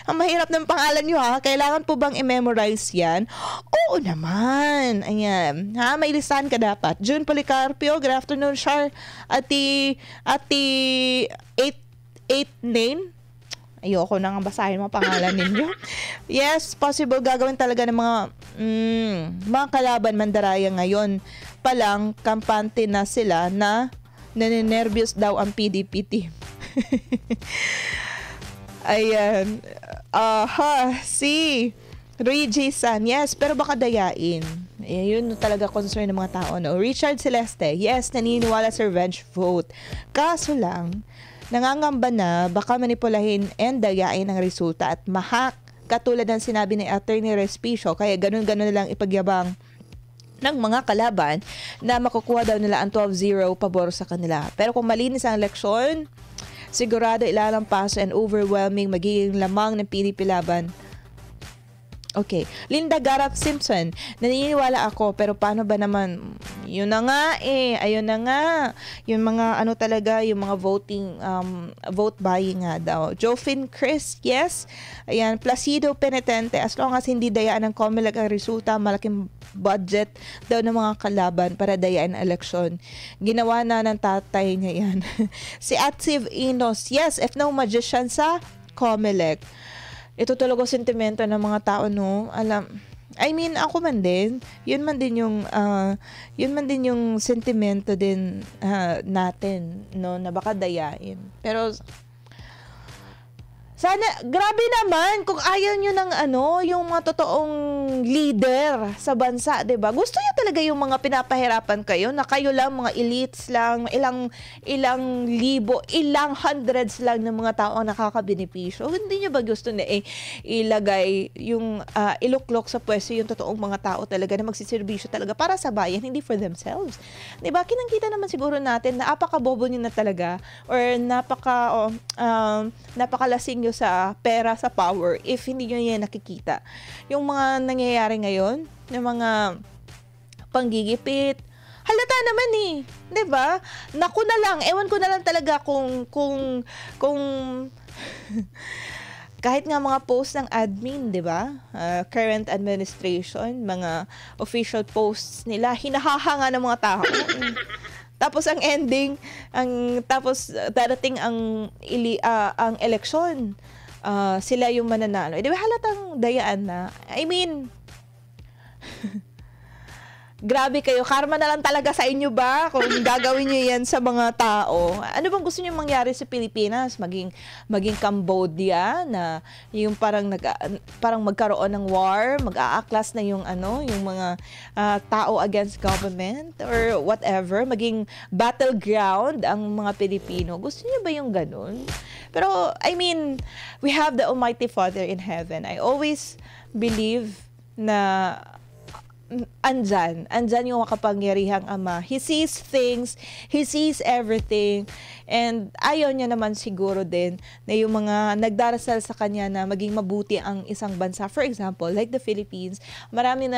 Ang mahirap ng pangalan niyo, ha? Kailangan po bang i-memorize yan? Oo naman. Ayan. Ha, may listahan ka dapat. June Policarpio. Good afternoon, Char. Ati 8 ayoko na nga basahin mga pangalan ninyo. Yes, possible gagawin talaga ng mga kalaban mandaraya ngayon pa lang, kampante na sila na naninervyos daw ang PDP team. Ayan. Si Reggie San, yes, pero baka dayain. Yun talaga concern ng mga tao, no? Richard Celeste, yes, naniniwala sa revenge vote. Kaso lang, nangangamba na baka manipulahin and dayain ang resulta at mahak katulad ng sinabi ni Attorney Respicio, kaya ganun-ganun na lang ipagyabang ng mga kalaban na makukuha daw nila ang 12-0 pabor sa kanila. Pero kung malinis ang eleksyon, sigurado ilalampaso and overwhelming magiging lamang ng PDP laban. Okay. Linda Garap Simpson, naniniwala ako pero paano ba naman? Yun na nga ayun na nga. Yung mga ano talaga, yung mga vote buying nga daw. Jofin Chris, yes. Ayan, Placido Penitente, as long as hindi dayaan ng COMELEC ang resulta, malaking budget daw ng mga kalaban para dayaan ang eleksyon. Ginawa na ng tatay niya yan. Si Atsiv Inos, yes, if no magician sa COMELEC. Ito talaga sentimento ng mga tao, no? I mean, ako man din, yun man din yung sentimento din natin, no, na baka dayain. Pero sana, grabe naman kung ayaw nyo ng yung mga totoong leader sa bansa, 'di ba? Gusto niyo talaga yung mga pinapahirapan kayo na kayo lang, mga elites lang, ilang libo, ilang hundreds lang ng mga tao ang nakakabenepisyo. Hindi niyo ba gusto na ilagay yung iluklok sa pwesto yung totoong mga tao talaga na magsiservisyo talaga para sa bayan, hindi for themselves. 'Di ba? Kinangkita naman siguro natin na apakabobo niyo na talaga or napakalasing nyo sa pera, sa power, if hindi nyo yan nakikita. Yung mga nangyayari ngayon, yung mga panggigipit, halata naman diba? Naku na lang, ewan ko na lang talaga kung kahit nga mga post ng admin, diba? Current administration, mga official posts nila, hinahahanga ng mga tao. Tapos ang ending, tapos darating ang eleksyon, sila yung mananalo. Di ba halatang dayaan na? I mean, grabe kayo. Karma na lang talaga sa inyo ba? Kung gagawin nyo yan sa mga tao. Ano bang gusto nyo mangyari sa Pilipinas? Maging Cambodia na yung parang magkaroon ng war, mag-aaklas na yung mga tao against government or whatever, maging battleground ang mga Pilipino. Gusto nyo ba yung ganun? Pero I mean, we have the Almighty Father in heaven. I always believe na andyan yung makapangyarihang Ama. He sees things, He sees everything, and ayaw niya naman siguro din na yung mga nagdarasal sa Kanya na maging mabuti ang isang bansa. For example, like the Philippines, maraming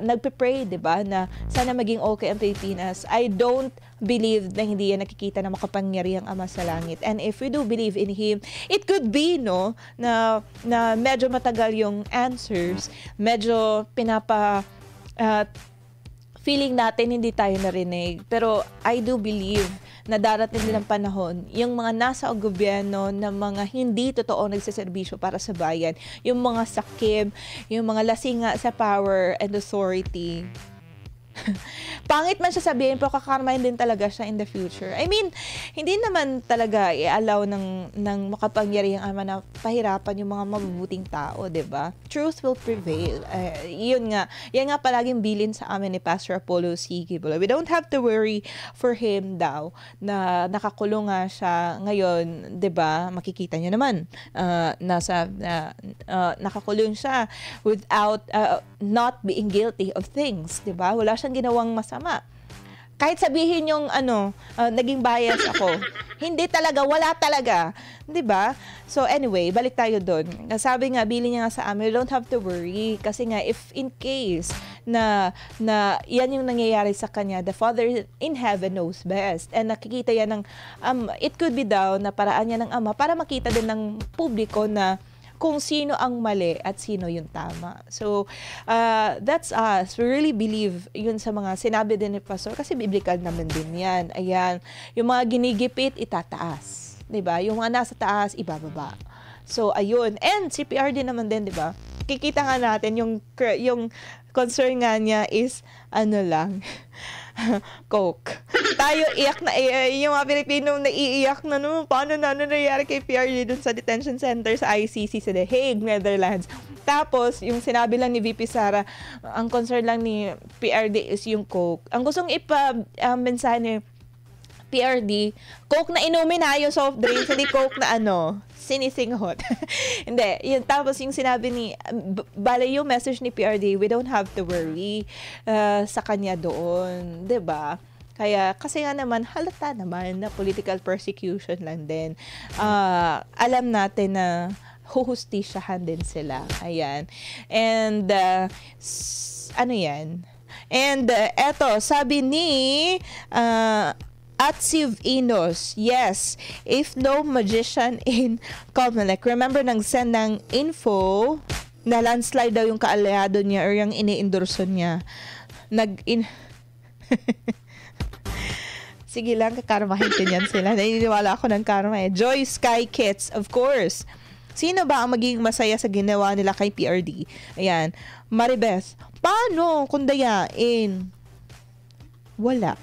nagpe-pray, diba, na sana maging okay ang Pilipinas. I don't believe na hindi yan nakikita na makapangyarihang Ama sa langit. And if we do believe in Him, it could be, no, na medyo matagal yung answers, medyo feeling natin hindi tayo narinig. Pero I do believe na darating din ang panahon, yung mga nasa gobyerno na mga hindi totoo nagsiservisyo para sa bayan, yung mga sakim, yung mga lasinga sa power and authority, pangit man siya sabihin, pero kakarmahin din talaga siya in the future. I mean, hindi naman talaga i-allow ng makapangyarihang Ama na pahirapan yung mga mabubuting tao, diba? Truth will prevail. Yan nga palaging bilin sa amin ni Pastor Apollo C. Gibola. We don't have to worry for him daw na nakakulong nga siya ngayon, diba? Makikita niyo naman, nakakulong siya without not being guilty of things, diba? Wala siyang ginawang masama. Kahit sabihin yung naging bias ako, hindi talaga, wala talaga. 'Di ba? So anyway, balik tayo doon. Sabi nga, bilin niya nga sa amin, you don't have to worry. Kasi nga, if in case na yan yung nangyayari sa kanya, the Father in heaven knows best. And nakikita yan ng, it could be daw na paraan niya ng Ama para makita din ng publiko na kung sino ang mali at sino yung tama. So, that's us. We really believe yun sa mga sinabi din ni Pastor kasi biblical naman din yan. Ayan, yung mga ginigipit, itataas. 'Di ba? Yung mga nasa taas, ibababa. So, ayun. And CPR din naman din, 'di ba? Kikita nga natin yung concern nga niya is Coke. Tayo iyak na yung mga Pilipino naiiyak na paano nangyayari kay PRD dun sa detention center sa ICC sa The Hague, Netherlands. Tapos, yung sinabi lang ni VP Sara, ang concern lang ni PRD is yung Coke. Ang gustong mensahe ni PRD, Coke na inumin ha, yung soft drinks, hindi Coke na sinisinghot. Hindi. Yun, tapos yung sinabi ni, bale yung message ni PRD, we don't have to worry sa kanya doon. 'Di ba? Kaya, kasi nga naman, halata naman na political persecution lang din. Alam natin na huhustisyahan din sila. Ayan. And, ano yan? And, eto, sabi ni, at Siv Inos, yes, if no magician in Comelec. Remember, nang send ng info na landslide daw yung kaalyado niya or yung ini-endorso niya. Sige lang, kakarmahin din yan sila. Naniniwala ako ng karma eh. Joy Sky Kits, of course. Sino ba ang magiging masaya sa ginawa nila kay PRD? Ayan. Maribeth, paano kung dayain? Wala.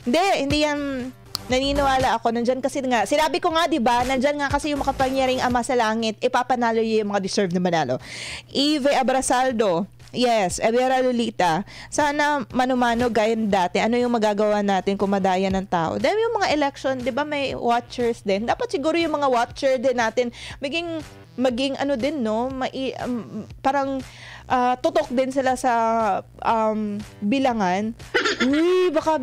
Hindi yan, naniniwala ako, nandyan kasi nga, sinabi ko nga, diba, nandyan nga kasi yung makapangyariang ama sa langit, ipapanalo yung mga deserve na manalo. Eve Abrasaldo, yes, Evera Lolita, sana manumano gaya dati, ano yung magagawa natin kung madaya ng tao? Dahil yung mga election, diba, may watchers din, dapat siguro yung mga watcher din natin, maging ano din, no, parang, tutok din sila sa bilangan. Uy, baka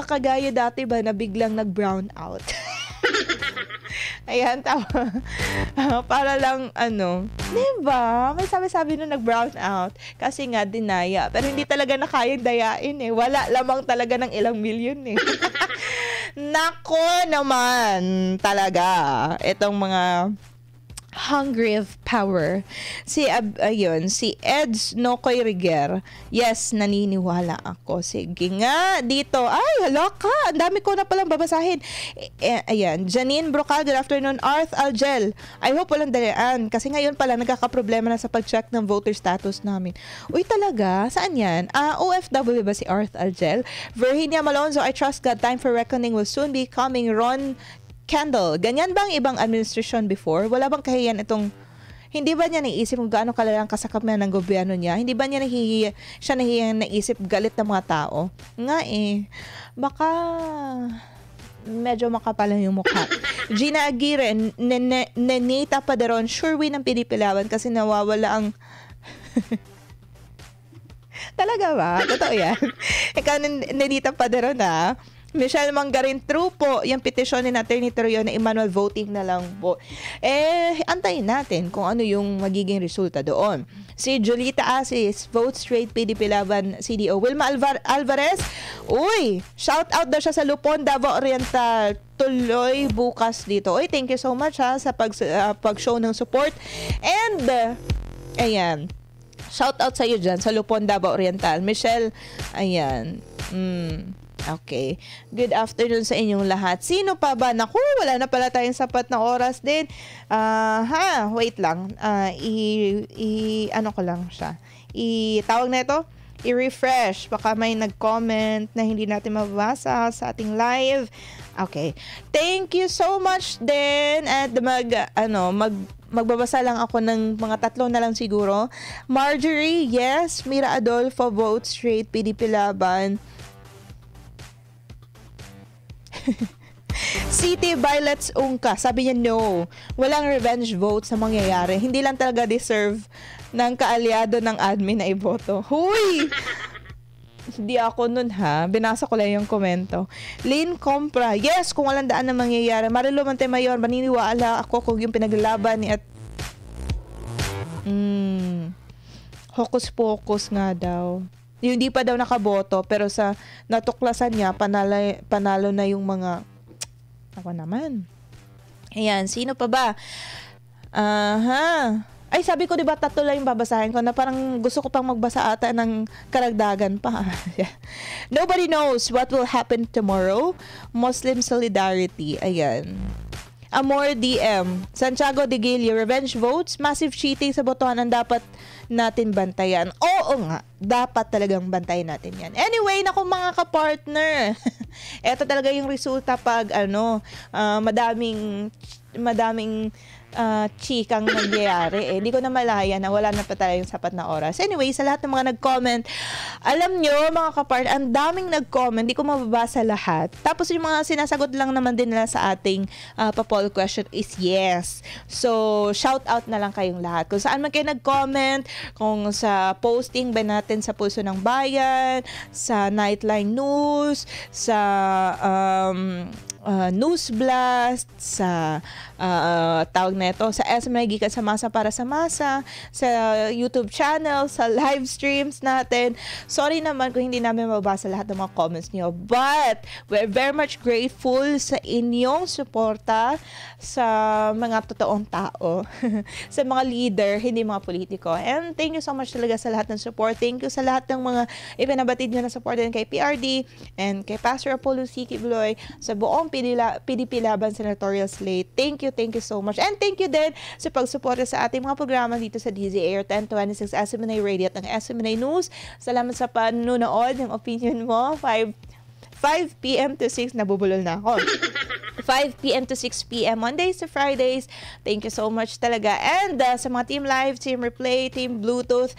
kagaya dati ba na biglang nag-brown out. Ayan, para lang, diba? May sabi-sabi na nag-brown out. Kasi nga, dinaya. Pero hindi talaga na kayang dayain eh. Wala lamang talaga ng ilang milyon eh. Nako naman, talaga. Itong mga hungry of power. Si Eds Nokoy Riguer. Yes, naniniwala ako. Sige nga, dito. Ay, hala ka. Ang dami ko na palang babasahin. Ayan. Janine Brocal, good afternoon. Arth Algel. I hope walang dalaan. Kasi ngayon pala, nagkakaproblema na sa pag-check ng voter status namin. Uy, talaga? Saan yan? OFW ba si Arth Algel? Virginia Malonzo, I trust God. Time for reckoning will soon be coming. Ron Candle, ganyan bang ibang administration before? Wala bang kahiyan itong, hindi ba niya naisip kung gaano kalalang kasakapan ng gobyerno niya? Hindi ba niya naisip galit ng mga tao? Nga eh, baka medyo makapal yung mukha. Gina Aguirre, Nenita Paderon, sure win ng Pinipilawan kasi nawawala ang talaga ba? Totoo yan? Ikaw, Nenita Paderon ha? Michelle Mangarin, true po, yung petisyon ni Attorney Torrio na Emmanuel voting na lang po. Antayin natin kung ano yung magiging resulta doon. Si Julita Asis, vote straight PDP Laban CDO. Wilma Alvarez, uy, shout out daw siya sa Lupon, Davao Oriental. Tuloy bukas dito. Uy, thank you so much ha sa pag-show ng support. And, ayan, shout out sa iyo dyan sa Lupon, Davao Oriental. Michelle, ayan, okay. Good afternoon sa inyong lahat. Sino pa ba? Naku, wala na pala tayong sapat na oras din. Wait lang. Ano ko lang siya. Tawag na ito? I-refresh. Baka may nag-comment na hindi natin mababasa sa ating live. Okay. Thank you so much din. At magbabasa lang ako ng mga 3 na lang siguro. Marjorie, yes. Mira Adolfo, vote straight. PDP Laban. City Violets Ungka, sabi niya no, walang revenge vote sa mangyayari, hindi lang talaga deserve ng kaalyado ng admin na iboto. Huy! Hindi ako nun ha, binasa ko lang yung komento. Lynn Compra, yes, kung walang daan na mangyayari. Marilo Montemayor, maniniwala ako kung yung pinaglalaban ni at hokus-pokus nga daw. Yung hindi pa daw nakaboto, pero sa natuklasan niya, panalo na yung mga, ako naman. Ayan, sino pa ba? Ay, sabi ko, diba, 3 lang yung babasahin ko na parang gusto ko pang magbasa ata ng karagdagan pa. Nobody knows what will happen tomorrow. Muslim solidarity. Ayan. Amor DM, Santiago de Gilio, revenge votes, massive cheating sa botohan ang dapat natin bantayan. Oo nga, dapat talagang bantayan natin yan. Anyway, naku mga kapartner, eto talaga yung resulta pag madaming chikang nangyayari. Hindi ko na malaya na wala na pa tayong sapat na oras. Anyway, sa lahat ng mga nag-comment, alam nyo mga kapart, ang daming nag-comment, di ko mababasa lahat. Tapos yung mga sinasagot lang naman din nila sa ating pa-poll question is yes. So, shout out na lang kayong lahat. Kung saan man kayo nag-comment, kung sa posting ba natin sa Pulso ng Bayan, sa Nightline News, sa News Blast, sa tawag na ito, sa SMNI Gikan sa Masa para sa Masa, sa YouTube channel, sa live streams natin. Sorry naman kung hindi namin mabasa lahat ng mga comments niyo, but we're very much grateful sa inyong suporta sa mga totoong tao, sa mga leader, hindi mga politiko. And thank you so much talaga sa lahat ng support. Thank you sa lahat ng mga ipinabatid nyo na support din kay PRD and kay Pastor Apollo C. Kibloy, sa buong PDP Laban Senatorial Slate. Thank you so much. And thank you din sa pagsuporta sa ating mga programa dito sa DZAR 1026 SMNI Radio at ng SMNI News. Salamat sa panunood ng opinion mo. 5 p.m. to 6, nabubulol na ako. 5 p.m. to 6 p.m. Mondays to Fridays. Thank you so much talaga. And sa mga Team Live, Team Replay, Team Bluetooth,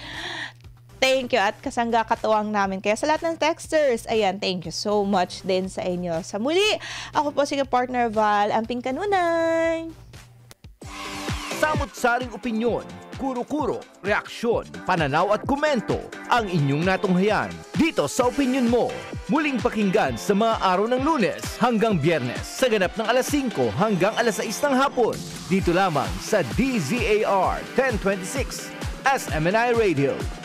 thank you at kasangga katuwang namin. Kaya sa lahat ng texters, ayan, thank you so much din sa inyo. Sa muli, ako po si partner Val, Amping Kanunay. Samot-saring opinyon, kuro-kuro, reaksyon, pananaw at komento ang inyong natunghayan dito sa Opinion Mo. Muling pakinggan sa mga araw ng Lunes hanggang Biyernes sa ganap ng alas 5 hanggang alas 6 ng hapon. Dito lamang sa DZAR 1026 SMNI Radio.